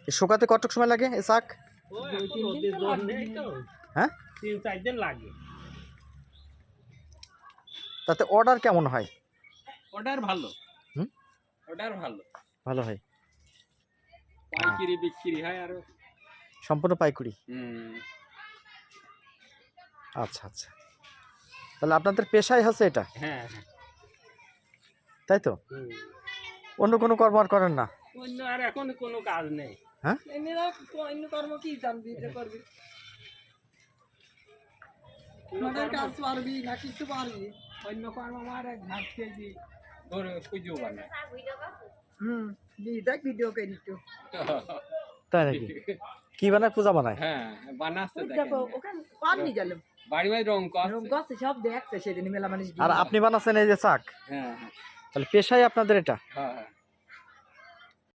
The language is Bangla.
শুকাতে কতটুক সময় লাগে এই শাক? হ্যাঁ, 3-4 দিন লাগে। তাতে অর্ডার কেমন হয়? অর্ডার ভালো। হুম, অর্ডার ভালো। ভালো হয়। পাইকারি বিক্রি হয় আর সম্পূর্ণ পাইকারি। আচ্ছা আচ্ছা, তাহলে আপনাদের পেশাই হচ্ছে এটা, হ্যাঁ হ্যাঁ। তাই তো? অন্য কোনো কর্ম আর করেন না? অন্য আর এখন কোনো কাজ নেই। হ্যাঁ, অন্য কর্ম কি জানবি যে করবি? মাঠের কাজ পারবি না কিছু পারবি? অন্য কর্ম আমার এক ঘাট কেজি ধরে পুজো বানায়। দেখ ভিডিও করি তো। তাই নাকি? কি বানায়? পূজা বানায়? হ্যাঁ বানাচ্ছে দেখো দেখেন। ওখানে পারনি গেলাম বাড়ি বাড়ি রং রং করছে। গাছে সব দেখছে সেদিন মেলা মানুষ আর আপনি বানাচ্ছেন এই যে শাক, হ্যাঁ হ্যাঁ তাহলে পেশাই আপনাদের এটা? হ্যাঁ।